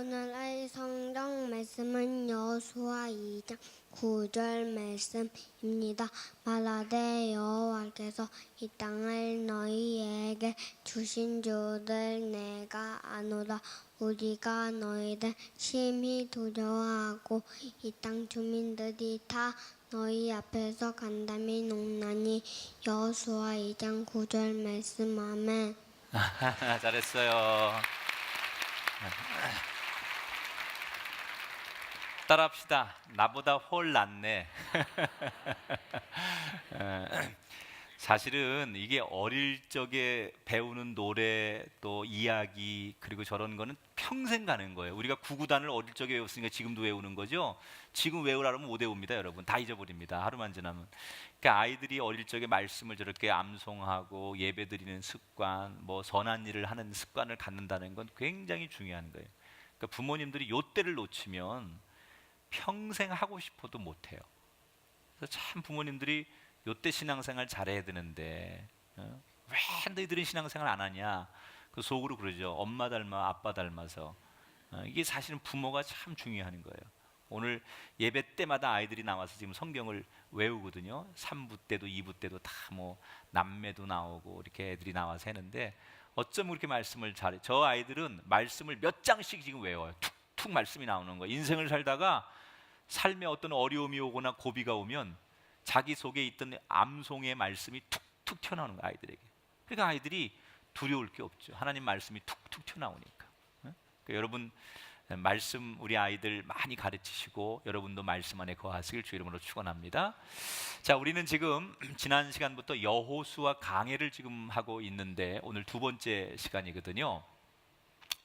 오늘의 성경 말씀은 여호수아 2장 9절 말씀입니다. 말하되 여호와께서 이 땅을 너희에게 주신 줄을 내가 아노라. 우리가 너희를 심히 두려워하고 이 땅 주민들이 다 너희 앞에서 간담이 녹나니. 여호수아 2장 9절 말씀. 아멘. 잘했어요. 따라합시다. 나보다 훨 낫네. 사실은 이게 어릴 적에 배우는 노래 또 이야기 그리고 저런 거는 평생 가는 거예요. 우리가 구구단을 어릴 적에 외웠으니까 지금도 외우는 거죠. 지금 외우라면 못 외웁니다, 여러분. 다 잊어버립니다, 하루만 지나면. 그러니까 아이들이 어릴 적에 말씀을 저렇게 암송하고 예배드리는 습관, 뭐 선한 일을 하는 습관을 갖는다는 건 굉장히 중요한 거예요. 그러니까 부모님들이 요 때를 놓치면 평생 하고 싶어도 못해요. 그래서 참 부모님들이 요때 신앙생활 잘해야 되는데 왜 너희들은 신앙생활 안 하냐, 그 속으로 그러죠. 엄마 닮아 아빠 닮아서. 이게 사실은 부모가 참 중요한 거예요. 오늘 예배 때마다 아이들이 나와서 지금 성경을 외우거든요. 3부 때도 2부 때도 다 뭐 남매도 나오고 이렇게 애들이 나와서 했는데 어쩜 그렇게 말씀을 잘해. 저 아이들은 말씀을 몇 장씩 지금 외워요. 툭툭 말씀이 나오는 거예요. 인생을 살다가 삶에 어떤 어려움이 오거나 고비가 오면 자기 속에 있던 암송의 말씀이 툭툭 튀어나오는 거예요, 아이들에게. 그러니까 아이들이 두려울 게 없죠. 하나님 말씀이 툭툭 튀어나오니까. 그러니까 여러분 말씀 우리 아이들 많이 가르치시고 여러분도 말씀 안에 거하시길 주 이름으로 축원합니다. 자, 우리는 지금 지난 시간부터 여호수아 강해를 지금 하고 있는데 오늘 두 번째 시간이거든요.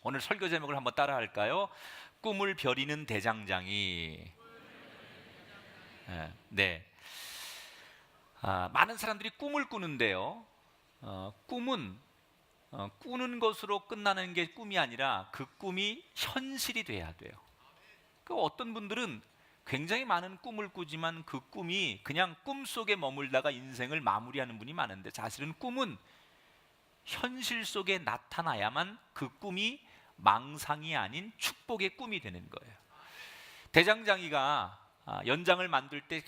오늘 설교 제목을 한번 따라 할까요? 꿈을 벼리는 대장장이. 네. 많은 사람들이 꿈을 꾸는데요. 꿈은 꾸는 것으로 끝나는 게 꿈이 아니라 그 꿈이 현실이 돼야 돼요. 그 어떤 분들은 굉장히 많은 꿈을 꾸지만 그 꿈이 그냥 꿈속에 머물다가 인생을 마무리하는 분이 많은데 사실은 꿈은 현실 속에 나타나야만 그 꿈이 망상이 아닌 축복의 꿈이 되는 거예요. 대장장이가 연장을 만들 때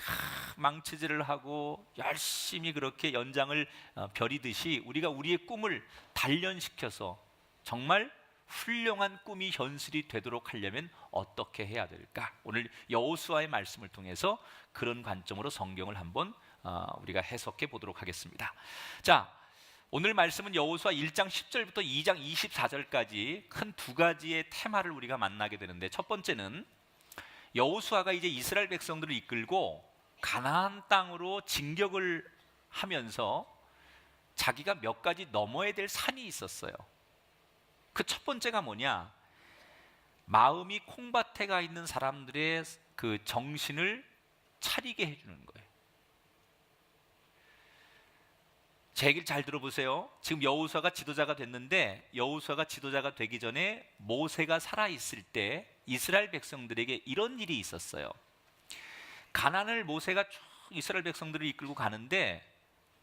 망치질을 하고 열심히 그렇게 연장을 벼리듯이 우리가 우리의 꿈을 단련시켜서 정말 훌륭한 꿈이 현실이 되도록 하려면 어떻게 해야 될까? 오늘 여호수아의 말씀을 통해서 그런 관점으로 성경을 한번 우리가 해석해 보도록 하겠습니다. 자, 오늘 말씀은 여호수아 1장 10절부터 2장 24절까지 큰 두 가지의 테마를 우리가 만나게 되는데 첫 번째는 여호수아가 이제 이스라엘 백성들을 이끌고 가나안 땅으로 진격을 하면서 자기가 몇 가지 넘어야 될 산이 있었어요. 그 첫 번째가 뭐냐? 마음이 콩밭에 가 있는 사람들의 그 정신을 차리게 해주는 거예요. 제 얘기를 잘 들어보세요. 지금 여호수아가 지도자가 됐는데 여호수아가 지도자가 되기 전에 모세가 살아있을 때 이스라엘 백성들에게 이런 일이 있었어요. 가나안을 모세가 쭉 이스라엘 백성들을 이끌고 가는데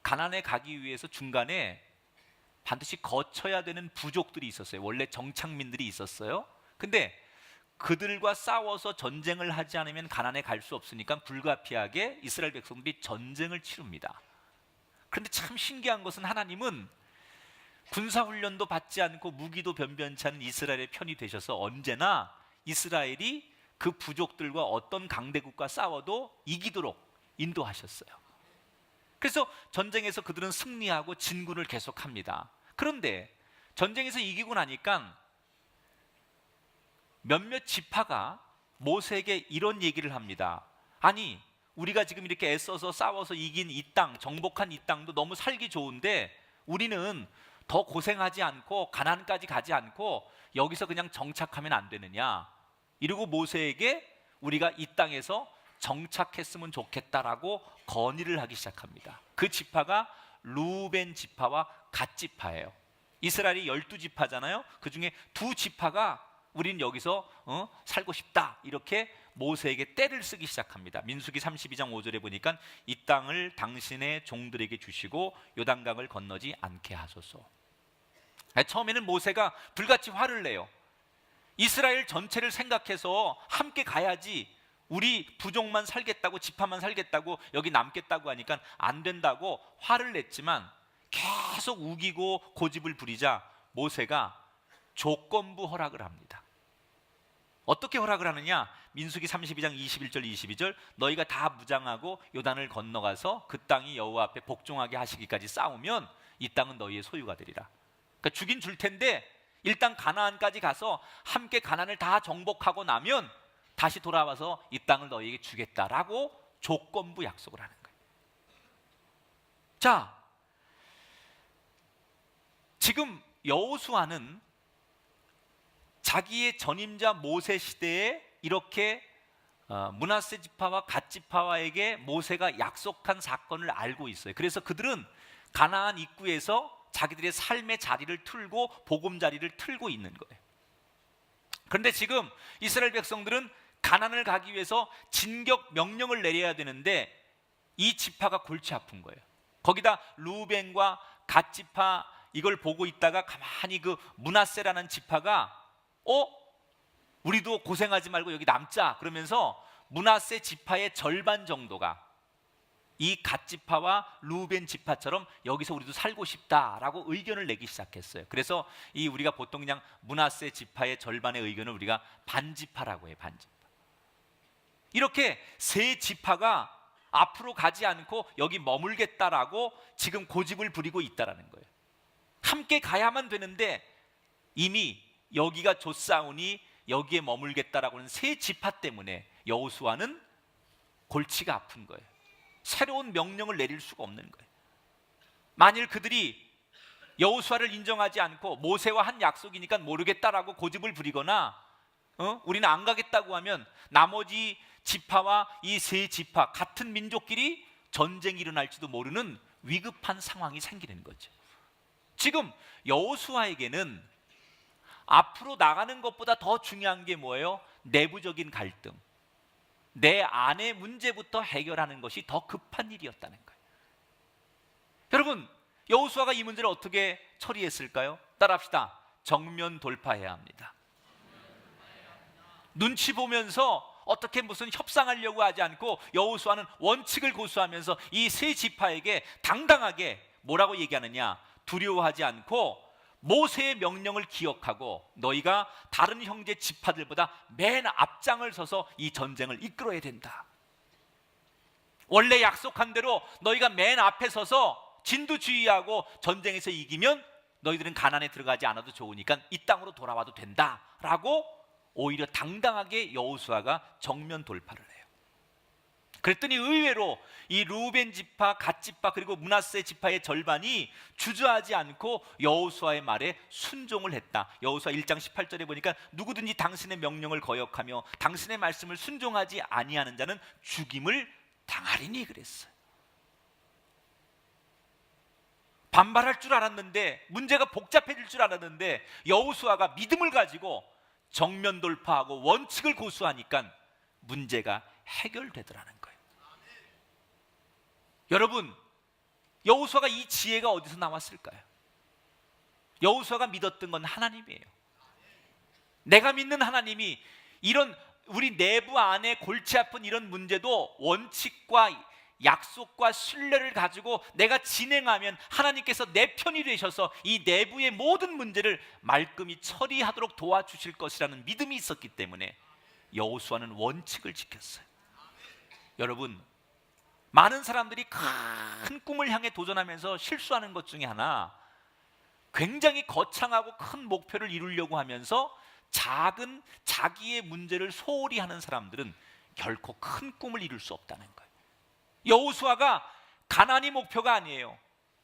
가나안에 가기 위해서 중간에 반드시 거쳐야 되는 부족들이 있었어요. 원래 정착민들이 있었어요. 근데 그들과 싸워서 전쟁을 하지 않으면 가나안에 갈 수 없으니까 불가피하게 이스라엘 백성들이 전쟁을 치릅니다. 그런데 참 신기한 것은 하나님은 군사훈련도 받지 않고 무기도 변변치 않은 이스라엘의 편이 되셔서 언제나 이스라엘이 그 부족들과 어떤 강대국과 싸워도 이기도록 인도하셨어요. 그래서 전쟁에서 그들은 승리하고 진군을 계속합니다. 그런데 전쟁에서 이기고 나니까 몇몇 지파가 모세에게 이런 얘기를 합니다. 아니, 우리가 지금 이렇게 애써서 싸워서 이긴 이 땅, 정복한 이 땅도 너무 살기 좋은데 우리는 더 고생하지 않고 가나안까지 가지 않고 여기서 그냥 정착하면 안 되느냐, 이러고 모세에게 우리가 이 땅에서 정착했으면 좋겠다라고 건의를 하기 시작합니다. 그 지파가 루벤 지파와 갓 지파예요. 이스라엘이 12지파잖아요. 그 중에 두 지파가 우린 여기서 살고 싶다, 이렇게 모세에게 떼를 쓰기 시작합니다. 민수기 32장 5절에 보니까 이 땅을 당신의 종들에게 주시고 요단강을 건너지 않게 하소서. 처음에는 모세가 불같이 화를 내요. 이스라엘 전체를 생각해서 함께 가야지, 우리 부족만 살겠다고, 지파만 살겠다고, 여기 남겠다고 하니까 안 된다고 화를 냈지만 계속 우기고 고집을 부리자 모세가 조건부 허락을 합니다. 어떻게 허락을 하느냐? 민수기 32장 21절 22절, 너희가 다 무장하고 요단을 건너가서 그 땅이 여호와 앞에 복종하게 하시기까지 싸우면 이 땅은 너희의 소유가 되리라. 그러니까 주긴 줄 텐데 일단 가나안까지 가서 함께 가나안을 다 정복하고 나면 다시 돌아와서 이 땅을 너희에게 주겠다라고 조건부 약속을 하는 거예요. 자, 지금 여호수아는 자기의 전임자 모세 시대에 이렇게 므낫세 지파와 갓 지파와에게 모세가 약속한 사건을 알고 있어요. 그래서 그들은 가나안 입구에서 자기들의 삶의 자리를 틀고 보금자리를 틀고 있는 거예요. 그런데 지금 이스라엘 백성들은 가나안을 가기 위해서 진격 명령을 내려야 되는데 이 지파가 골치 아픈 거예요. 거기다 루벤과 갓 지파 이걸 보고 있다가 가만히 그 므낫세라는 지파가 우리도 고생하지 말고 여기 남자 그러면서 므낫세 지파의 절반 정도가 이 갓 지파와 루벤 지파처럼 여기서 우리도 살고 싶다라고 의견을 내기 시작했어요. 그래서 이 우리가 보통 그냥 므낫세 지파의 절반의 의견을 우리가 반지파라고 해요. 반지파. 이렇게 세 지파가 앞으로 가지 않고 여기 머물겠다라고 지금 고집을 부리고 있다라는 거예요. 함께 가야만 되는데 이미 여기가 좋사오니 여기에 머물겠다라고 하는 세 지파 때문에 여호수아는 골치가 아픈 거예요. 새로운 명령을 내릴 수가 없는 거예요. 만일 그들이 여호수아를 인정하지 않고 모세와 한 약속이니까 모르겠다라고 고집을 부리거나 우리는 안 가겠다고 하면 나머지 지파와 이 세 지파 같은 민족끼리 전쟁이 일어날지도 모르는 위급한 상황이 생기는 거죠. 지금 여호수아에게는 앞으로 나가는 것보다 더 중요한 게 뭐예요? 내부적인 갈등, 내 안의 문제부터 해결하는 것이 더 급한 일이었다는 거예요. 여러분, 여호수아가 이 문제를 어떻게 처리했을까요? 따라합시다. 정면 돌파해야 합니다. 눈치 보면서 어떻게 무슨 협상하려고 하지 않고 여호수아는 원칙을 고수하면서 이 세 지파에게 당당하게 뭐라고 얘기하느냐? 두려워하지 않고 모세의 명령을 기억하고 너희가 다른 형제 지파들보다 맨 앞장을 서서 이 전쟁을 이끌어야 된다. 원래 약속한 대로 너희가 맨 앞에 서서 진두지휘하고 전쟁에서 이기면 너희들은 가나안에 들어가지 않아도 좋으니까 이 땅으로 돌아와도 된다라고 오히려 당당하게 여호수아가 정면 돌파를 해요. 그랬더니 의외로 이 루벤 지파, 갓 지파 그리고 므낫세 지파의 절반이 주저하지 않고 여호수아의 말에 순종을 했다. 여호수아 1장 18절에 보니까 누구든지 당신의 명령을 거역하며 당신의 말씀을 순종하지 아니하는 자는 죽임을 당하리니 그랬어요. 반발할 줄 알았는데, 문제가 복잡해질 줄 알았는데 여호수아가 믿음을 가지고 정면 돌파하고 원칙을 고수하니까 문제가 해결되더라는 거예요. 여러분, 여호수아가 이 지혜가 어디서 나왔을까요? 여호수아가 믿었던 건 하나님이에요. 내가 믿는 하나님이 이런 우리 내부 안에 골치 아픈 이런 문제도 원칙과 약속과 신뢰를 가지고 내가 진행하면 하나님께서 내 편이 되셔서 이 내부의 모든 문제를 말끔히 처리하도록 도와주실 것이라는 믿음이 있었기 때문에 여호수아는 원칙을 지켰어요. 여러분, 많은 사람들이 큰 꿈을 향해 도전하면서 실수하는 것 중에 하나, 굉장히 거창하고 큰 목표를 이루려고 하면서 작은 자기의 문제를 소홀히 하는 사람들은 결코 큰 꿈을 이룰 수 없다는 거예요. 여호수아가 가나안이 목표가 아니에요.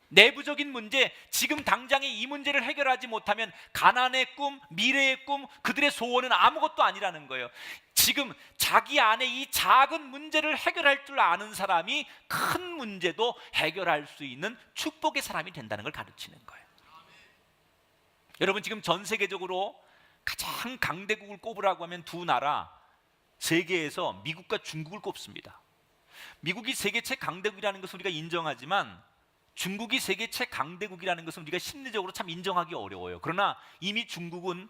내부적인 문제, 지금 당장에 이 문제를 해결하지 못하면 가나안의 꿈, 미래의 꿈, 그들의 소원은 아무것도 아니라는 거예요. 지금 자기 안에 이 작은 문제를 해결할 줄 아는 사람이 큰 문제도 해결할 수 있는 축복의 사람이 된다는 걸 가르치는 거예요. 여러분, 지금 전 세계적으로 가장 강대국을 꼽으라고 하면 두 나라, 세계에서 미국과 중국을 꼽습니다. 미국이 세계 최강대국이라는 것을 우리가 인정하지만 중국이 세계 최강대국이라는 것은 우리가 심리적으로 참 인정하기 어려워요. 그러나 이미 중국은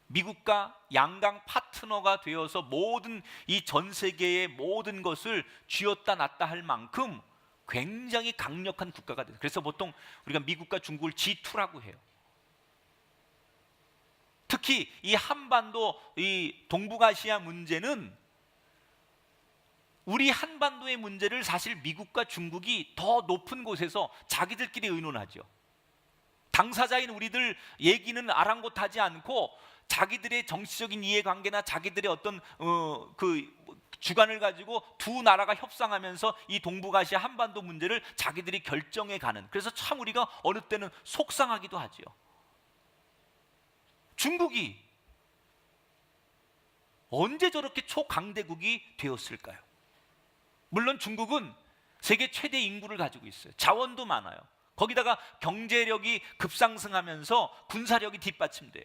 미국과 양강 파트너가 되어서 모든 이 전 세계의 모든 것을 쥐었다 놨다 할 만큼 굉장히 강력한 국가가 됐어요. 그래서 보통 우리가 미국과 중국을 G2라고 해요. 특히 이 한반도, 이 동북아시아 문제는 우리 한반도의 문제를 사실 미국과 중국이 더 높은 곳에서 자기들끼리 의논하죠. 당사자인 우리들 얘기는 아랑곳하지 않고 자기들의 정치적인 이해관계나 자기들의 어떤 그 주관을 가지고 두 나라가 협상하면서 이 동북아시아 한반도 문제를 자기들이 결정해 가는, 그래서 참 우리가 어느 때는 속상하기도 하죠. 중국이 언제 저렇게 초강대국이 되었을까요? 물론 중국은 세계 최대 인구를 가지고 있어요. 자원도 많아요. 거기다가 경제력이 급상승하면서 군사력이 뒷받침돼요.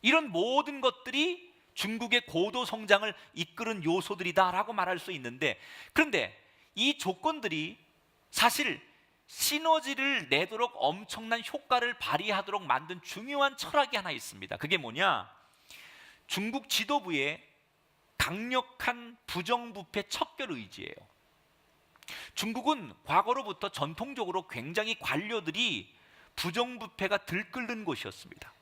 이런 모든 것들이 중국의 고도 성장을 이끄는 요소들이다라고 말할 수 있는데, 그런데 이 조건들이 사실 시너지를 내도록 엄청난 효과를 발휘하도록 만든 중요한 철학이 하나 있습니다. 그게 뭐냐? 중국 지도부의 강력한 부정부패 척결 의지예요. 중국은 과거로부터 전통적으로 굉장히 관료들이 부정부패가 들끓는 곳이었습니다.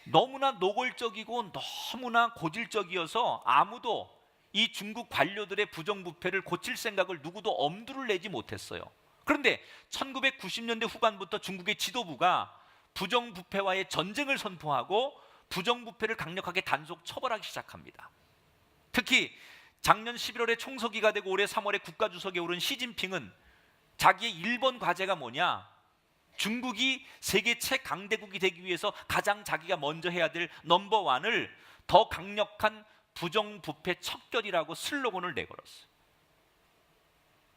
너무나 노골적이고 너무나 고질적이어서 아무도 이 중국 관료들의 부정부패를 고칠 생각을 누구도 엄두를 내지 못했어요. 그런데 1990년대 후반부터 중국의 지도부가 부정부패와의 전쟁을 선포하고 부정부패를 강력하게 단속 처벌하기 시작합니다. 특히 작년 11월에 총서기가 되고 올해 3월에 국가주석에 오른 시진핑은 자기의 1번 과제가 뭐냐? 중국이 세계 최강대국이 되기 위해서 가장 자기가 먼저 해야 될 넘버원을 더 강력한 부정부패 척결이라고 슬로건을 내걸었어요.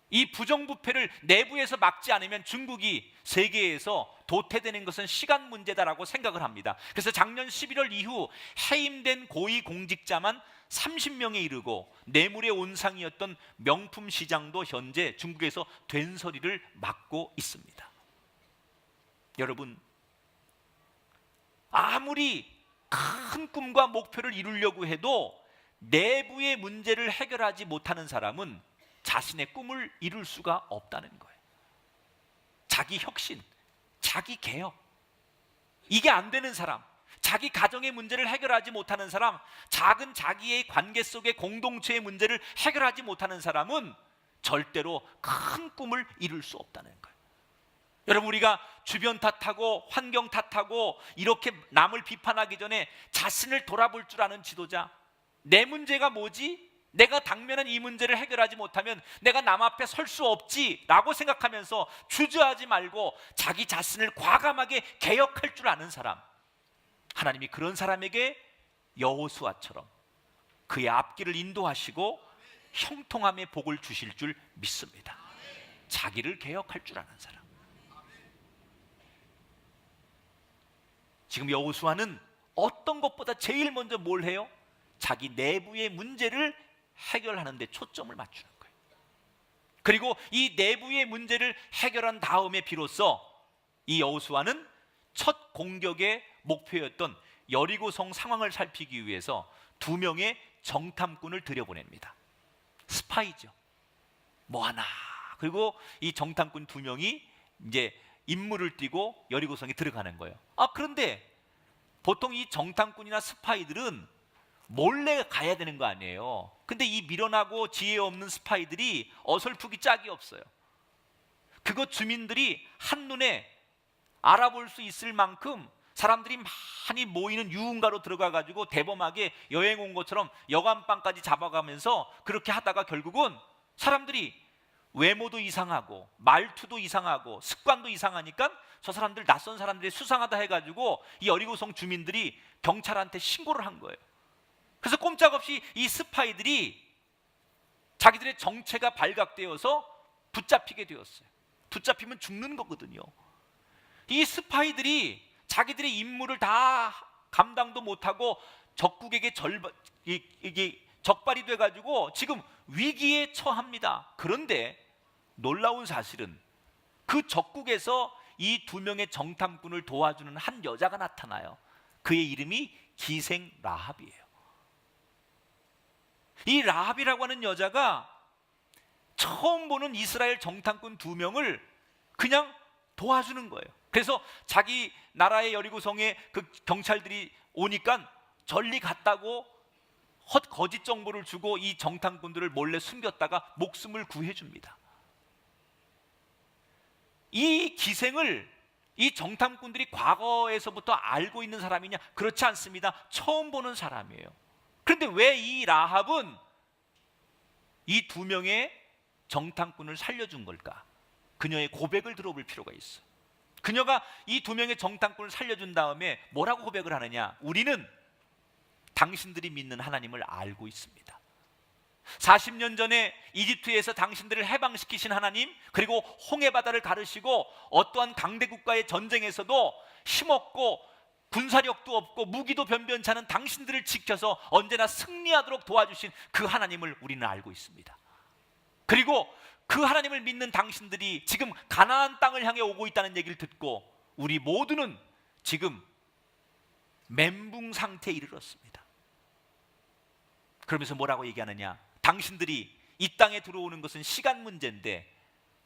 이 부정부패를 내부에서 막지 않으면 중국이 세계에서 도태되는 것은 시간 문제다라고 생각을 합니다. 그래서 작년 11월 이후 해임된 고위공직자만 30명에 이르고 뇌물의 온상이었던 명품 시장도 현재 중국에서 된소리를 맡고 있습니다. 여러분, 아무리 큰 꿈과 목표를 이루려고 해도 내부의 문제를 해결하지 못하는 사람은 자신의 꿈을 이룰 수가 없다는 거예요. 자기 혁신, 자기 개혁, 이게 안 되는 사람, 자기 가정의 문제를 해결하지 못하는 사람, 작은 자기의 관계 속의 공동체의 문제를 해결하지 못하는 사람은 절대로 큰 꿈을 이룰 수 없다는 거예요. 여러분, 우리가 주변 탓하고 환경 탓하고 이렇게 남을 비판하기 전에 자신을 돌아볼 줄 아는 지도자, 내 문제가 뭐지? 내가 당면한 이 문제를 해결하지 못하면 내가 남 앞에 설 수 없지라고 생각하면서 주저하지 말고 자기 자신을 과감하게 개혁할 줄 아는 사람, 하나님이 그런 사람에게 여호수아처럼 그의 앞길을 인도하시고 형통함의 복을 주실 줄 믿습니다. 자기를 개혁할 줄 아는 사람. 지금 여호수아는 어떤 것보다 제일 먼저 뭘 해요? 자기 내부의 문제를 해결하는 데 초점을 맞추는 거예요. 그리고 이 내부의 문제를 해결한 다음에 비로소 이 여호수아는 첫 공격의 목표였던 여리고성 상황을 살피기 위해서 2명의 정탐꾼을 들여보냅니다. 스파이죠. 뭐 하나. 그리고 이 정탐꾼 2명이 이제 임무를 띠고 여리고성에 들어가는 거예요. 그런데 보통 이 정탐꾼이나 스파이들은 몰래 가야 되는 거 아니에요. 근데 이 미련하고 지혜 없는 스파이들이 어설프기 짝이 없어요. 그것 주민들이 한눈에 알아볼 수 있을 만큼 사람들이 많이 모이는 유흥가로 들어가가지고 대범하게 여행 온 것처럼 여관방까지 잡아가면서 그렇게 하다가 결국은 사람들이 외모도 이상하고 말투도 이상하고 습관도 이상하니까 저 사람들 낯선 사람들이 수상하다 해가지고 이 여리고성 주민들이 경찰한테 신고를 한 거예요. 그래서 꼼짝없이 이 스파이들이 자기들의 정체가 발각되어서 붙잡히게 되었어요. 붙잡히면 죽는 거거든요. 이 스파이들이 자기들의 임무를 다 감당도 못하고 적국에게 이게 적발이 돼가지고 지금 위기에 처합니다. 그런데 놀라운 사실은 그 적국에서 이 두 명의 정탐꾼을 도와주는 한 여자가 나타나요. 그의 이름이 기생 라합이에요. 이 라합이라고 하는 여자가 처음 보는 이스라엘 정탐꾼 두 명을 그냥 도와주는 거예요. 그래서 자기 나라의 여리고성에 그 경찰들이 오니까 전리 갔다고 거짓 정보를 주고 이 정탐꾼들을 몰래 숨겼다가 목숨을 구해줍니다. 이 기생을 이 정탐꾼들이 과거에서부터 알고 있는 사람이냐? 그렇지 않습니다. 처음 보는 사람이에요. 그런데 왜 이 라합은 이 두 명의 정탐꾼을 살려준 걸까? 그녀의 고백을 들어볼 필요가 있어. 그녀가 이 두 명의 정탐꾼을 살려준 다음에 뭐라고 고백을 하느냐? 우리는 당신들이 믿는 하나님을 알고 있습니다. 40년 전에 이집트에서 당신들을 해방시키신 하나님, 그리고 홍해바다를 가르시고 어떠한 강대국가의 전쟁에서도 힘없고 군사력도 없고 무기도 변변치 않은 당신들을 지켜서 언제나 승리하도록 도와주신 그 하나님을 우리는 알고 있습니다. 그리고 그 하나님을 믿는 당신들이 지금 가나안 땅을 향해 오고 있다는 얘기를 듣고 우리 모두는 지금 멘붕 상태에 이르렀습니다. 그러면서 뭐라고 얘기하느냐? 당신들이 이 땅에 들어오는 것은 시간 문제인데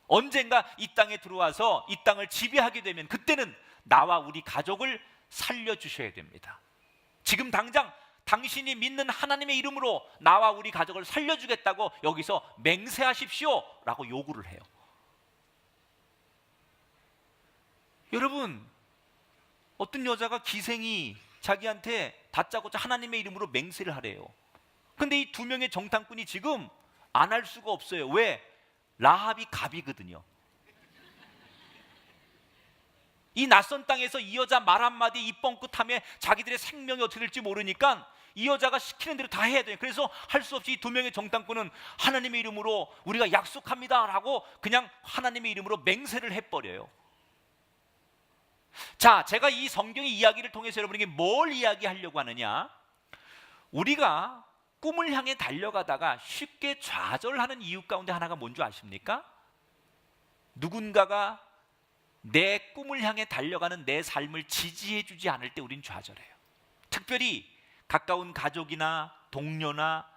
언젠가 이 땅에 들어와서 이 땅을 지배하게 되면 그때는 나와 우리 가족을 살려주셔야 됩니다. 지금 당장 당신이 믿는 하나님의 이름으로 나와 우리 가족을 살려주겠다고 여기서 맹세하십시오 라고 요구를 해요. 여러분, 어떤 여자가 기생이 자기한테 다짜고짜 하나님의 이름으로 맹세를 하래요. 근데 이 두 명의 정탐꾼이 지금 안 할 수가 없어요. 왜? 라합이 갑이거든요. 이 낯선 땅에서 이 여자 말 한마디 입 뻥끗하면 자기들의 생명이 어떻게 될지 모르니까 이 여자가 시키는 대로 다 해야 돼요. 그래서 할 수 없이 이 두 명의 정탐꾼은 하나님의 이름으로 우리가 약속합니다 라고 그냥 하나님의 이름으로 맹세를 해버려요. 자, 제가 이 성경의 이야기를 통해서 여러분에게 뭘 이야기하려고 하느냐? 우리가 꿈을 향해 달려가다가 쉽게 좌절하는 이유 가운데 하나가 뭔지 아십니까? 누군가가 내 꿈을 향해 달려가는 내 삶을 지지해 주지 않을 때 우린 좌절해요. 특별히 가까운 가족이나 동료나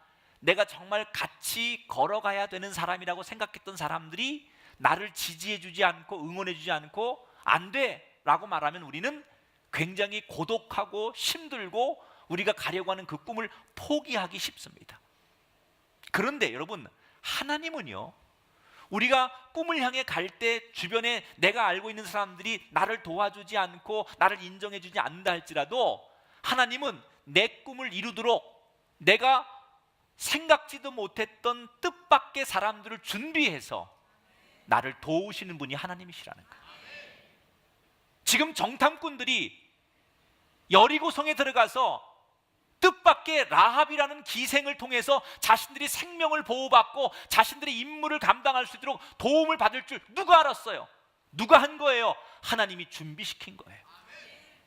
내가 정말 같이 걸어가야 되는 사람이라고 생각했던 사람들이 나를 지지해 주지 않고 응원해 주지 않고 안 돼 라고 말하면 우리는 굉장히 고독하고 힘들고 우리가 가려고 하는 그 꿈을 포기하기 쉽습니다. 그런데 여러분, 하나님은요, 우리가 꿈을 향해 갈 때 주변에 내가 알고 있는 사람들이 나를 도와주지 않고 나를 인정해 주지 않는다 할지라도 하나님은 내 꿈을 이루도록 내가 생각지도 못했던 뜻밖의 사람들을 준비해서 나를 도우시는 분이 하나님이시라는 거예요. 지금 정탐꾼들이 여리고성에 들어가서 뜻밖의 라합이라는 기생을 통해서 자신들이 생명을 보호받고 자신들의 임무를 감당할 수 있도록 도움을 받을 줄 누가 알았어요? 누가 한 거예요? 하나님이 준비시킨 거예요.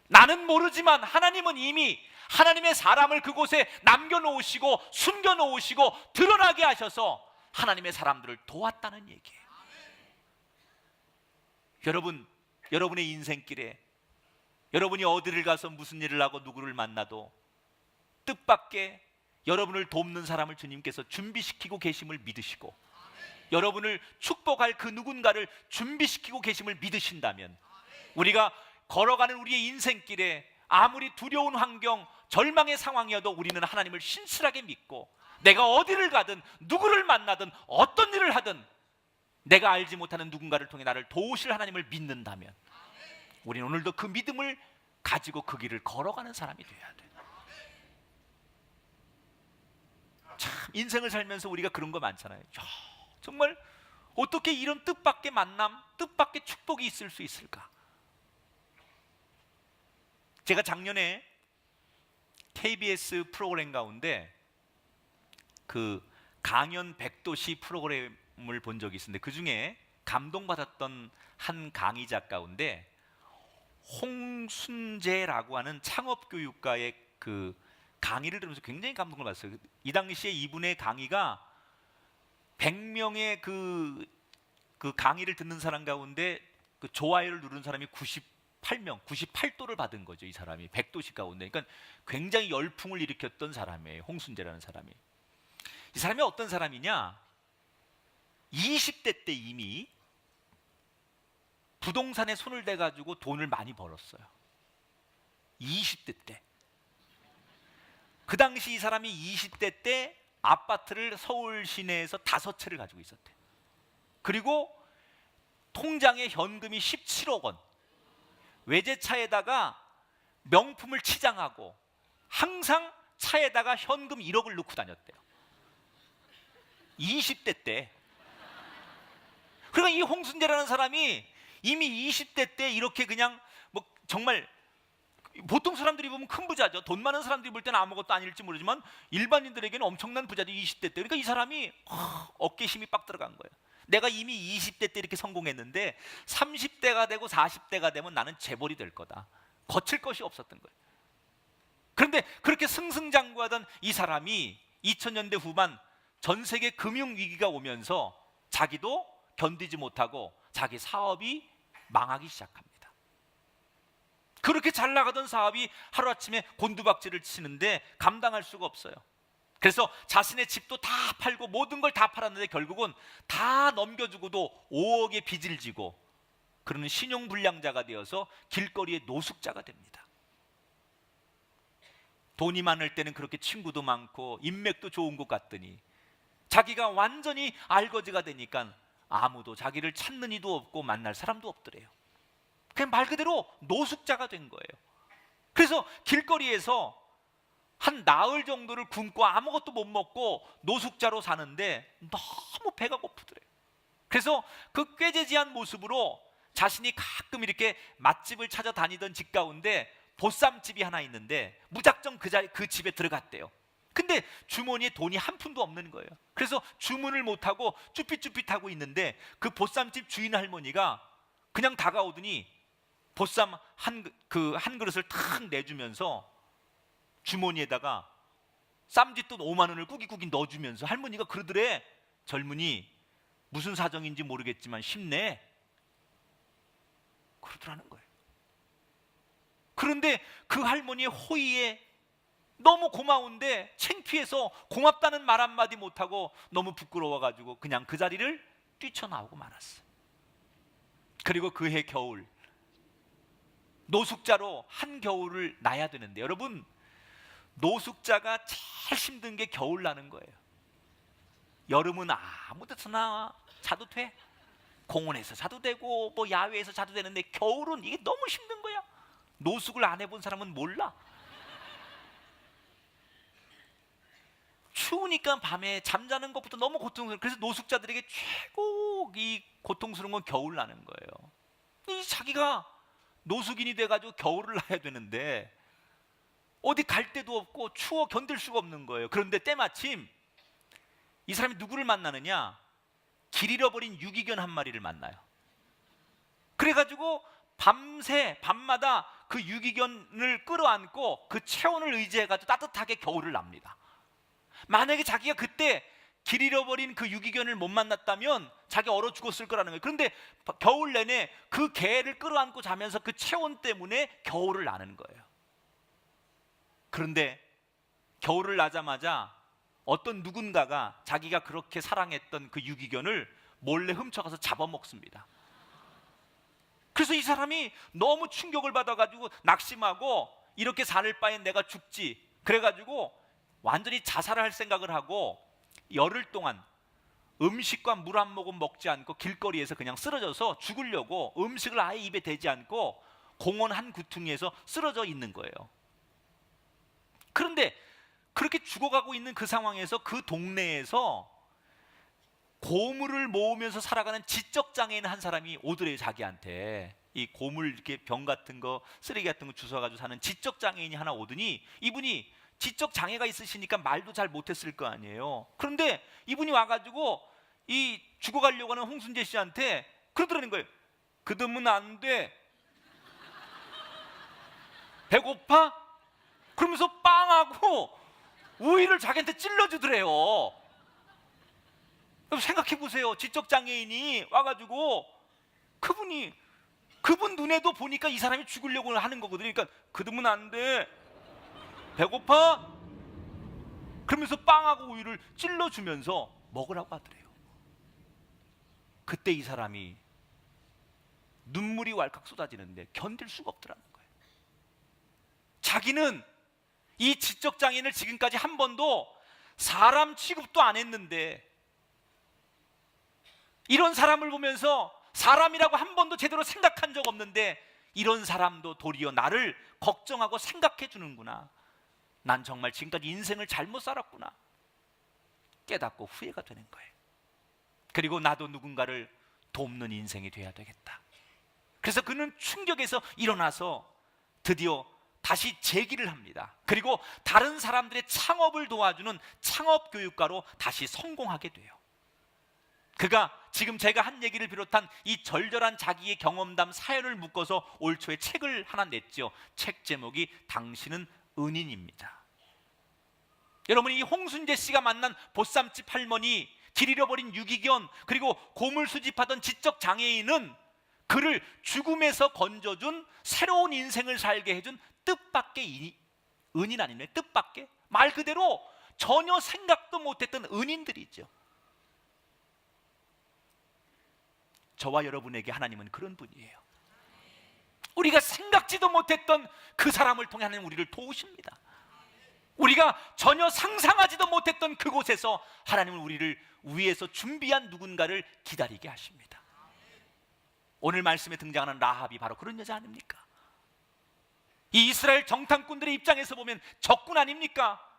나는 모르지만 하나님은 이미 하나님의 사람을 그곳에 남겨놓으시고 숨겨놓으시고 드러나게 하셔서 하나님의 사람들을 도왔다는 얘기예요. 여러분, 여러분의 인생길에 여러분이 어디를 가서 무슨 일을 하고 누구를 만나도 뜻밖의 여러분을 돕는 사람을 주님께서 준비시키고 계심을 믿으시고 여러분을 축복할 그 누군가를 준비시키고 계심을 믿으신다면 우리가 걸어가는 우리의 인생길에 아무리 두려운 환경, 절망의 상황이어도 우리는 하나님을 신실하게 믿고 내가 어디를 가든 누구를 만나든 어떤 일을 하든 내가 알지 못하는 누군가를 통해 나를 도우실 하나님을 믿는다면 우리는 오늘도 그 믿음을 가지고 그 길을 걸어가는 사람이 되어야 돼요. 참 인생을 살면서 우리가 그런 거 많잖아요. 정말 어떻게 이런 뜻밖의 만남, 뜻밖의 축복이 있을 수 있을까? 제가 작년에 KBS 프로그램 가운데 그 강연 100도시 프로그램을 본 적이 있는데 그 중에 감동받았던 한 강의자 가운데 홍순재라고 하는 창업교육가의 그 강의를 들으면서 굉장히 감동을 받았어요. 이 당시에 이분의 강의가 100명의 그 강의를 듣는 사람 가운데 그 좋아요를 누른 사람이 98명, 98도를 받은 거죠. 이 사람이 100도씩 가운데. 그러니까 굉장히 열풍을 일으켰던 사람이에요. 홍순재라는 사람이. 이 사람이 어떤 사람이냐? 20대 때 이미 부동산에 손을 대가지고 돈을 많이 벌었어요. 20대 때. 그 당시 이 사람이 20대 때 아파트를 서울 시내에서 5채를 가지고 있었대. 그리고 통장에 현금이 17억 원. 외제차에다가 명품을 치장하고 항상 차에다가 현금 1억을 넣고 다녔대요. 20대 때. 그러니까 이 홍순재라는 사람이 이미 20대 때 이렇게 그냥 뭐 정말 보통 사람들이 보면 큰 부자죠. 돈 많은 사람들이 볼 때는 아무것도 아닐지 모르지만 일반인들에게는 엄청난 부자죠. 20대 때. 그러니까 이 사람이 어깨 힘이 빡 들어간 거예요. 내가 이미 20대 때 이렇게 성공했는데 30대가 되고 40대가 되면 나는 재벌이 될 거다. 거칠 것이 없었던 거예요. 그런데 그렇게 승승장구하던 이 사람이 2000년대 후반 전 세계 금융위기가 오면서 자기도 견디지 못하고 자기 사업이 망하기 시작합니다. 그렇게 잘 나가던 사업이 하루아침에 곤두박질을 치는데 감당할 수가 없어요. 그래서 자신의 집도 다 팔고 모든 걸 다 팔았는데 결국은 다 넘겨주고도 5억의 빚을 지고 그러는 신용불량자가 되어서 길거리의 노숙자가 됩니다. 돈이 많을 때는 그렇게 친구도 많고 인맥도 좋은 것 같더니 자기가 완전히 알거지가 되니까 아무도 자기를 찾는 이도 없고 만날 사람도 없더래요. 그냥 말 그대로 노숙자가 된 거예요. 그래서 길거리에서 한 나흘 정도를 굶고 아무것도 못 먹고 노숙자로 사는데 너무 배가 고프더래요. 그래서 그 꾀재지한 모습으로 자신이 가끔 이렇게 맛집을 찾아다니던 집 가운데 보쌈집이 하나 있는데 무작정 그 집에 들어갔대요. 근데 주머니에 돈이 한 푼도 없는 거예요. 그래서 주문을 못하고 쭈삣쭈삣하고 있는데 그 보쌈집 주인 할머니가 그냥 다가오더니 보쌈 한 그릇을 탁 내주면서 주머니에다가 쌈짓돈 5만 원을 꾸깃꾸깃 넣어주면서 할머니가 그러더래. 젊은이 무슨 사정인지 모르겠지만 힘내. 그러더라는 거예요. 그런데 그 할머니의 호의에 너무 고마운데 창피해서 고맙다는 말 한마디 못하고 너무 부끄러워가지고 그냥 그 자리를 뛰쳐나오고 말았어요. 그리고 그해 겨울 노숙자로 한겨울을 나야 되는데 여러분 노숙자가 제일 힘든 게 겨울 나는 거예요. 여름은 아무 데서나 자도 돼. 공원에서 자도 되고 뭐 야외에서 자도 되는데 겨울은 이게 너무 힘든 거야. 노숙을 안 해본 사람은 몰라. 추우니까 밤에 잠자는 것부터 너무 고통스러워. 그래서 노숙자들에게 최고 이 고통스러운 건 겨울 나는 거예요. 이 자기가 노숙인이 돼가지고 겨울을 나야 되는데 어디 갈 데도 없고 추워 견딜 수가 없는 거예요. 그런데 때마침 이 사람이 누구를 만나느냐? 길 잃어버린 유기견 한 마리를 만나요. 그래가지고 밤마다 그 유기견을 끌어안고 그 체온을 의지해가지고 따뜻하게 겨울을 납니다. 만약에 자기가 그때 길 잃어버린 그 유기견을 못 만났다면 자기 얼어 죽었을 거라는 거예요. 그런데 겨울 내내 그 개를 끌어안고 자면서 그 체온 때문에 겨울을 나는 거예요. 그런데 겨울을 나자마자 어떤 누군가가 자기가 그렇게 사랑했던 그 유기견을 몰래 훔쳐가서 잡아먹습니다. 그래서 이 사람이 너무 충격을 받아가지고 낙심하고 이렇게 살 바엔 내가 죽지. 그래가지고 완전히 자살을 할 생각을 하고 열흘 동안 음식과 물 한 모금 먹지 않고 길거리에서 그냥 쓰러져서 죽으려고 음식을 아예 입에 대지 않고 공원 한 구퉁이에서 쓰러져 있는 거예요. 그런데 그렇게 죽어가고 있는 그 상황에서 그 동네에서 고물을 모으면서 살아가는 지적장애인 한 사람이 오더래요. 자기한테 이 고물 이렇게 병 같은 거 쓰레기 같은 거 주워가지고 사는 지적장애인이 하나 오더니 이분이 지적장애가 있으시니까 말도 잘 못했을 거 아니에요. 그런데 이분이 와가지고 이 죽어가려고 하는 홍순재 씨한테 그러더라는 거예요. 그러면 안 돼. 배고파? 그러면서 빵하고 우유를 자기한테 찔러주더래요. 생각해 보세요. 지적장애인이 와가지고 그분이 그분 눈에도 보니까 이 사람이 죽으려고 하는 거거든요. 그러니까 그러면 안 돼. 배고파? 그러면서 빵하고 우유를 찔러주면서 먹으라고 하더래요. 그때 이 사람이 눈물이 왈칵 쏟아지는데 견딜 수가 없더라는 거예요. 자기는 이 지적장애인을 지금까지 한 번도 사람 취급도 안 했는데, 이런 사람을 보면서 사람이라고 한 번도 제대로 생각한 적 없는데, 이런 사람도 도리어 나를 걱정하고 생각해 주는구나, 난 정말 지금까지 인생을 잘못 살았구나 깨닫고 후회가 되는 거예요. 그리고 나도 누군가를 돕는 인생이 돼야 되겠다. 그래서 그는 충격에서 일어나서 드디어 다시 재기를 합니다. 그리고 다른 사람들의 창업을 도와주는 창업교육가로 다시 성공하게 돼요. 그가 지금 제가 한 얘기를 비롯한 이 절절한 자기의 경험담 사연을 묶어서 올 초에 책을 하나 냈죠. 책 제목이 당신은 은인입니다. 여러분, 이 홍순재 씨가 만난 보쌈집 할머니, 길 잃어버린 유기견, 그리고 고물 수집하던 지적 장애인은 그를 죽음에서 건져준, 새로운 인생을 살게 해준 뜻밖의 은인 아닙니까? 뜻밖의, 말 그대로 전혀 생각도 못했던 은인들이죠. 저와 여러분에게 하나님은 그런 분이에요. 우리가 생각지도 못했던 그 사람을 통해 하나님 우리를 도우십니다. 우리가 전혀 상상하지도 못했던 그곳에서 하나님은 우리를 위해서 준비한 누군가를 기다리게 하십니다. 오늘 말씀에 등장하는 라합이 바로 그런 여자 아닙니까? 이 이스라엘 정탐꾼들의 입장에서 보면 적군 아닙니까?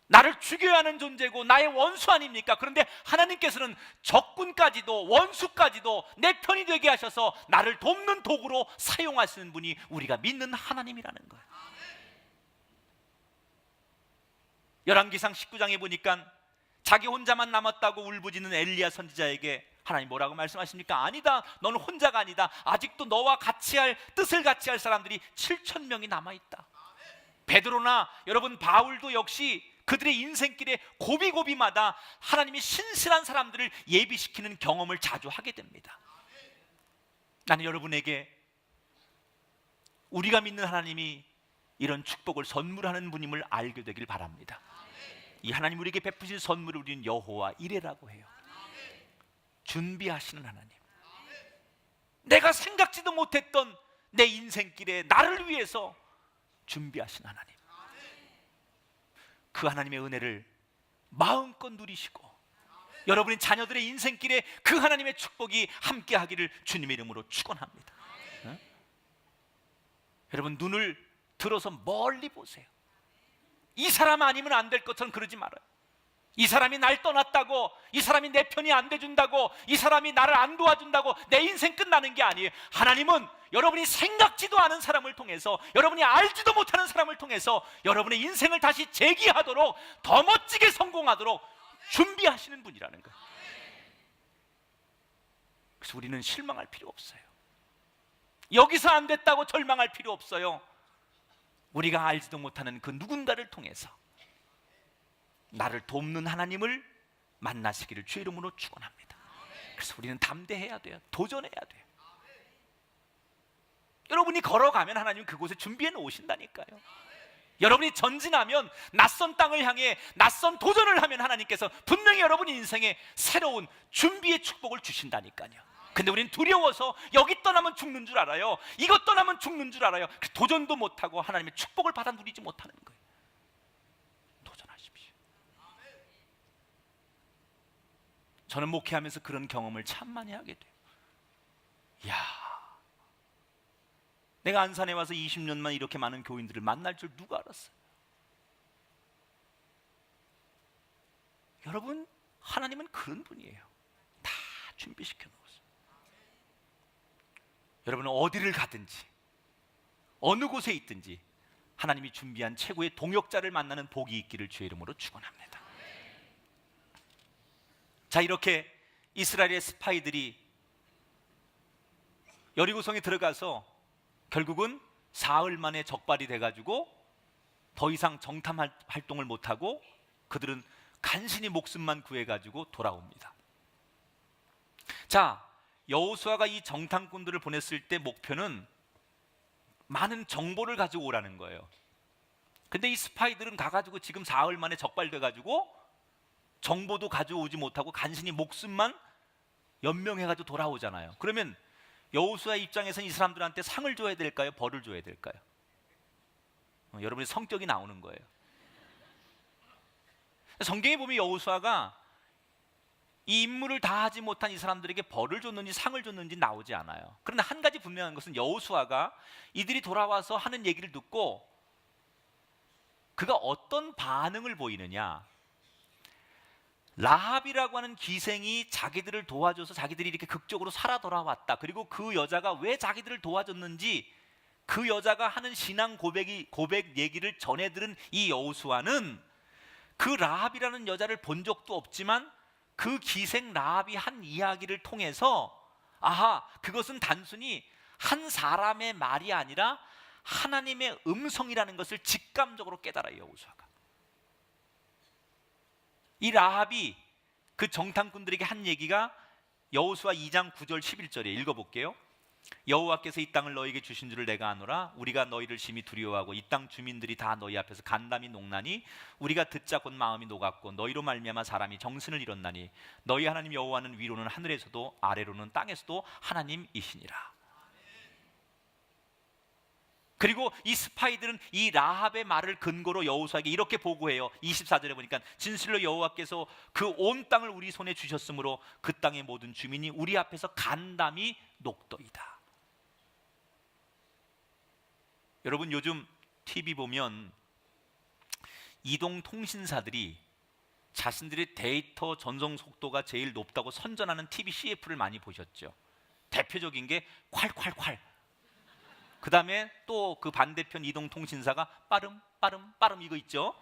나를 죽여야 하는 존재고 나의 원수 아닙니까? 그런데 하나님께서는 적군까지도 원수까지도 내 편이 되게 하셔서 나를 돕는 도구로 사용하시는 분이 우리가 믿는 하나님이라는 거예요. 열왕기상 19장에 보니까 자기 혼자만 남았다고 울부짖는 엘리야 선지자에게 하나님 뭐라고 말씀하십니까? 아니다, 너는 혼자가 아니다. 아직도 너와 같이 할, 뜻을 같이 할 사람들이 7,000명이 남아있다. 베드로나 여러분 바울도 역시 그들의 인생길에 고비고비마다 하나님이 신실한 사람들을 예비시키는 경험을 자주 하게 됩니다. 나는 여러분에게 우리가 믿는 하나님이 이런 축복을 선물하는 분임을 알게 되길 바랍니다. 이 하나님 우리에게 베푸신 선물을 우리는 여호와 이레라고 해요. 준비하시는 하나님, 내가 생각지도 못했던 내 인생길에 나를 위해서 준비하신 하나님, 그 하나님의 은혜를 마음껏 누리시고 여러분의 자녀들의 인생길에 그 하나님의 축복이 함께하기를 주님의 이름으로 축원합니다. 응? 여러분, 눈을 들어서 멀리 보세요. 이 사람 아니면 안 될 것처럼 그러지 말아요. 이 사람이 날 떠났다고, 이 사람이 내 편이 안 돼준다고, 이 사람이 나를 안 도와준다고 내 인생 끝나는 게 아니에요. 하나님은 여러분이 생각지도 않은 사람을 통해서, 여러분이 알지도 못하는 사람을 통해서 여러분의 인생을 다시 재기하도록, 더 멋지게 성공하도록 준비하시는 분이라는 거예요. 그래서 우리는 실망할 필요 없어요. 여기서 안 됐다고 절망할 필요 없어요. 우리가 알지도 못하는 그 누군가를 통해서 나를 돕는 하나님을 만나시기를 주의 이름으로 축원합니다. 그래서 우리는 담대해야 돼요. 도전해야 돼요. 여러분이 걸어가면 하나님은 그곳에 준비해 놓으신다니까요. 여러분이 전진하면, 낯선 땅을 향해 낯선 도전을 하면 하나님께서 분명히 여러분 인생에 새로운 준비의 축복을 주신다니까요. 근데 우리는 두려워서 여기 떠나면 죽는 줄 알아요. 이것 떠나면 죽는 줄 알아요. 도전도 못하고 하나님의 축복을 받아 누리지 못하는 거예요. 도전하십시오. 저는 목회하면서 그런 경험을 참 많이 하게 돼요. 이야, 내가 안산에 와서 20년만 이렇게 많은 교인들을 만날 줄 누가 알았어요? 여러분, 하나님은 그런 분이에요. 다 준비시켜 놓으세요. 여러분은 어디를 가든지 어느 곳에 있든지 하나님이 준비한 최고의 동역자를 만나는 복이 있기를 주의 이름으로 축원합니다. 자, 이렇게 이스라엘의 스파이들이 여리고성에 들어가서 결국은 사흘 만에 적발이 돼가지고 더 이상 정탐 활동을 못하고 그들은 간신히 목숨만 구해가지고 돌아옵니다. 자, 여호수아가 이 정탐꾼들을 보냈을 때 목표는 많은 정보를 가지고 오라는 거예요. 근데 이 스파이들은 가가지고 지금 사흘 만에 적발돼가지고 정보도 가져오지 못하고 간신히 목숨만 연명해가지고 돌아오잖아요. 그러면 여호수아 입장에서는 이 사람들한테 상을 줘야 될까요? 벌을 줘야 될까요? 여러분의 성격이 나오는 거예요. 성경에 보면 여호수아가 이 임무를 다하지 못한 이 사람들에게 벌을 줬는지 상을 줬는지 나오지 않아요. 그런데 한 가지 분명한 것은 여호수아가 이들이 돌아와서 하는 얘기를 듣고 그가 어떤 반응을 보이느냐. 라합이라고 하는 기생이 자기들을 도와줘서 자기들이 이렇게 극적으로 살아 돌아왔다. 그리고 그 여자가 왜 자기들을 도와줬는지 그 여자가 하는 신앙 고백 얘기를 전해 들은 이 여호수아는 그 라합이라는 여자를 본 적도 없지만 그 기생 라합이 한 이야기를 통해서 아하, 그것은 단순히 한 사람의 말이 아니라 하나님의 음성이라는 것을 직감적으로 깨달아요. 여호수아가 이 라합이 그 정탐꾼들에게 한 얘기가 여호수아 2장 9절 11절에 읽어볼게요. 여호와께서 이 땅을 너희에게 주신 줄을 내가 아노라. 우리가 너희를 심히 두려워하고 이 땅 주민들이 다 너희 앞에서 간담이 녹나니 우리가 듣자 곧 마음이 녹았고 너희로 말미암아 사람이 정신을 잃었나니 너희 하나님 여호와는 위로는 하늘에서도 아래로는 땅에서도 하나님이시니라. 그리고 이 스파이들은 이 라합의 말을 근거로 여호수아에게 이렇게 보고해요. 24절에 보니까 진실로 여호와께서 그 온 땅을 우리 손에 주셨으므로 그 땅의 모든 주민이 우리 앞에서 간담이 녹더이다. 여러분, 요즘 TV 보면 이동통신사들이 자신들의 데이터 전송 속도가 제일 높다고 선전하는 TV CF를 많이 보셨죠? 대표적인 게 콸콸콸. 그 다음에 또 그 반대편 이동통신사가 빠름 빠름 빠름 이거 있죠?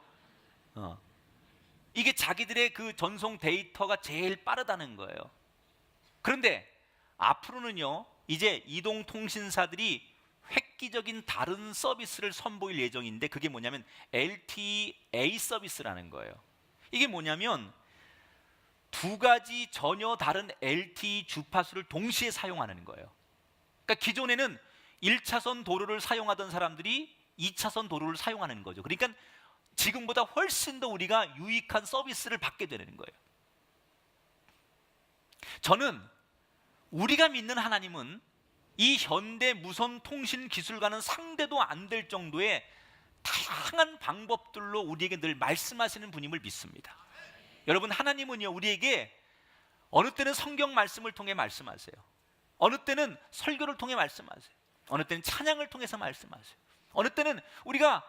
이게 자기들의 그 전송 데이터가 제일 빠르다는 거예요. 그런데 앞으로는요, 이제 이동통신사들이 획기적인 다른 서비스를 선보일 예정인데 그게 뭐냐면 LTE 서비스라는 거예요. 이게 뭐냐면 두 가지 전혀 다른 LTE 주파수를 동시에 사용하는 거예요. 그러니까 기존에는 1차선 도로를 사용하던 사람들이 2차선 도로를 사용하는 거죠. 그러니까 지금보다 훨씬 더 우리가 유익한 서비스를 받게 되는 거예요. 저는 우리가 믿는 하나님은 이 현대 무선 통신 기술과는 상대도 안 될 정도의 다양한 방법들로 우리에게 늘 말씀하시는 분임을 믿습니다. 여러분, 하나님은요, 우리에게 어느 때는 성경 말씀을 통해 말씀하세요. 어느 때는 설교를 통해 말씀하세요. 어느 때는 찬양을 통해서 말씀하세요. 어느 때는 우리가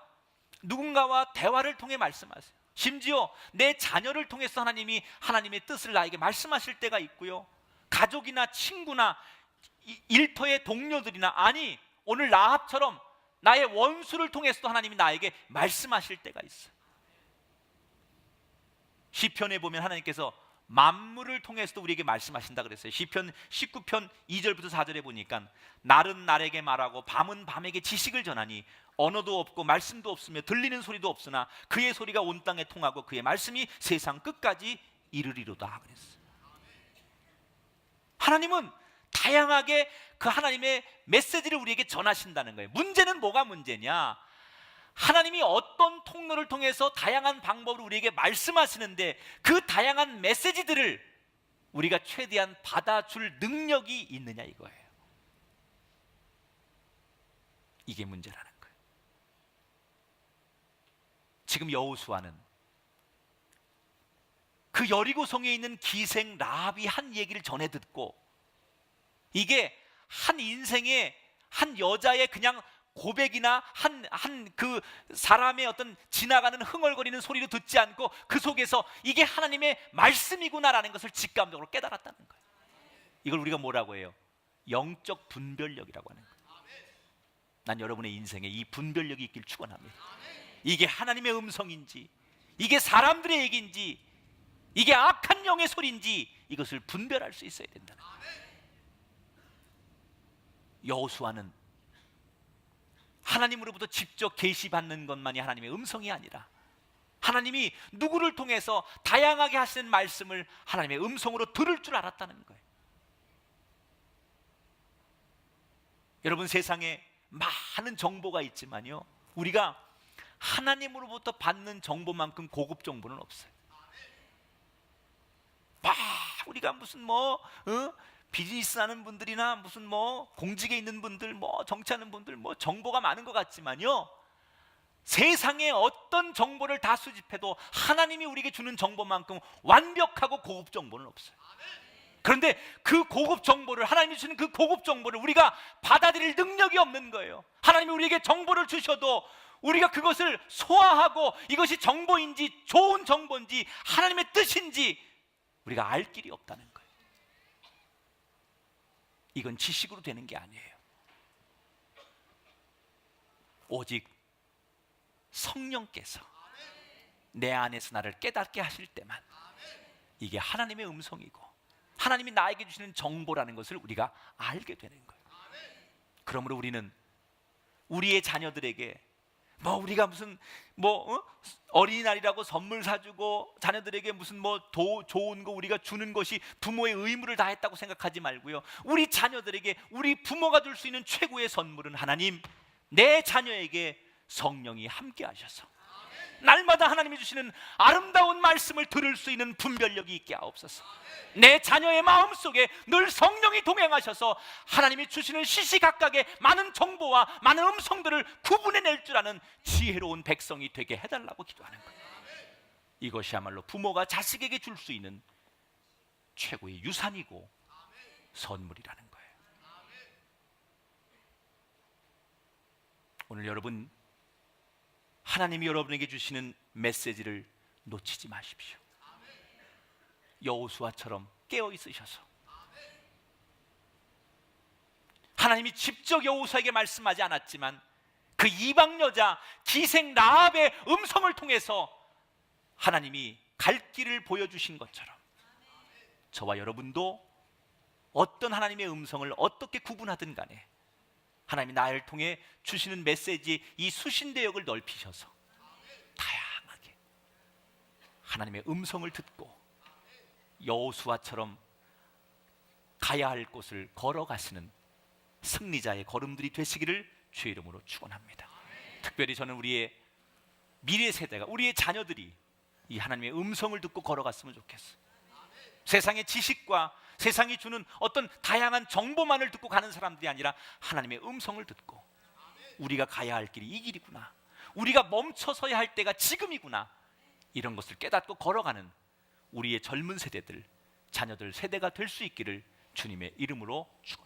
누군가와 대화를 통해 말씀하세요. 심지어 내 자녀를 통해서 하나님이 하나님의 뜻을 나에게 말씀하실 때가 있고요. 가족이나 친구나 일터의 동료들이나, 아니 오늘 라합처럼 나의 원수를 통해서도 하나님이 나에게 말씀하실 때가 있어요. 시편에 보면 하나님께서 만물을 통해서도 우리에게 말씀하신다 그랬어요. 시편 19편 2절부터 4절에 보니까 날은 날에게 말하고 밤은 밤에게 지식을 전하니 언어도 없고 말씀도 없으며 들리는 소리도 없으나 그의 소리가 온 땅에 통하고 그의 말씀이 세상 끝까지 이르리로다 그랬어요. 하나님은 다양하게 그 하나님의 메시지를 우리에게 전하신다는 거예요. 문제는 뭐가 문제냐? 하나님이 어떤 통로를 통해서 다양한 방법으로 우리에게 말씀하시는데 그 다양한 메시지들을 우리가 최대한 받아줄 능력이 있느냐 이거예요. 이게 문제라는 거예요. 지금 여호수아는 그 여리고성에 있는 기생 라합이 한 얘기를 전해 듣고 이게 한 인생의 한 여자의 그냥 고백이나 한 그 사람의 어떤 지나가는 흥얼거리는 소리도 듣지 않고 그 속에서 이게 하나님의 말씀이구나라는 것을 직감적으로 깨달았다는 거예요. 이걸 우리가 뭐라고 해요? 영적 분별력이라고 하는 거예요. 난 여러분의 인생에 이 분별력이 있길 축원합니다. 이게 하나님의 음성인지, 이게 사람들의 얘기인지, 이게 악한 영의 소리인지 이것을 분별할 수 있어야 된다는 거예요. 여호수아는 하나님으로부터 직접 계시받는 것만이 하나님의 음성이 아니라 하나님이 누구를 통해서 다양하게 하시는 말씀을 하나님의 음성으로 들을 줄 알았다는 거예요. 여러분, 세상에 많은 정보가 있지만요, 우리가 하나님으로부터 받는 정보만큼 고급 정보는 없어요. 우리가 무슨 비즈니스 하는 분들이나 무슨 공직에 있는 분들, 정치하는 분들, 정보가 많은 것 같지만요, 세상의 어떤 정보를 다 수집해도 하나님이 우리에게 주는 정보만큼 완벽하고 고급 정보는 없어요. 그런데 그 고급 정보를, 하나님이 주는 그 고급 정보를 우리가 받아들일 능력이 없는 거예요. 하나님이 우리에게 정보를 주셔도 우리가 그것을 소화하고 이것이 정보인지 좋은 정보인지 하나님의 뜻인지 우리가 알 길이 없다는 거예요. 이건 지식으로 되는 게 아니에요. 오직 성령께서 내 안에서 나를 깨닫게 하실 때만 이게 하나님의 음성이고 하나님이 나에게 주시는 정보라는 것을 우리가 알게 되는 거예요. 그러므로 우리는 우리의 자녀들에게 우리가 무슨 어린이날이라고 선물 사주고 자녀들에게 무슨 좋은 거 우리가 주는 것이 부모의 의무를 다했다고 생각하지 말고요, 우리 자녀들에게 우리 부모가 줄 수 있는 최고의 선물은 하나님, 내 자녀에게 성령이 함께 하셔서 날마다 하나님이 주시는 아름다운 말씀을 들을 수 있는 분별력이 있게 하옵소서. 내 자녀의 마음속에 늘 성령이 동행하셔서 하나님이 주시는 시시각각의 많은 정보와 많은 음성들을 구분해낼 줄 아는 지혜로운 백성이 되게 해달라고 기도하는 거예요. 이것이야말로 부모가 자식에게 줄 수 있는 최고의 유산이고 선물이라는 거예요. 오늘 여러분, 하나님이 여러분에게 주시는 메시지를 놓치지 마십시오. 여호수아처럼 깨어 있으셔서 하나님이 직접 여호수아에게 말씀하지 않았지만 그 이방 여자 기생 라합의 음성을 통해서 하나님이 갈 길을 보여주신 것처럼 저와 여러분도 어떤 하나님의 음성을 어떻게 구분하든 간에 하나님이 나를 통해 주시는 메시지, 이 수신대역을 넓히셔서 다양하게 하나님의 음성을 듣고 여호수아처럼 가야 할 곳을 걸어가시는 승리자의 걸음들이 되시기를 주의 이름으로 축원합니다. 특별히 저는 우리의 미래 세대가, 우리의 자녀들이 이 하나님의 음성을 듣고 걸어갔으면 좋겠어요. 세상의 지식과 세상이 주는 어떤 다양한 정보만을 듣고 가는 사람들이 아니라 하나님의 음성을 듣고 우리가 가야 할 길이 이 길이구나, 우리가 멈춰서야 할 때가 지금이구나, 이런 것을 깨닫고 걸어가는 우리의 젊은 세대들, 자녀들 세대가 될 수 있기를 주님의 이름으로 축원합니다.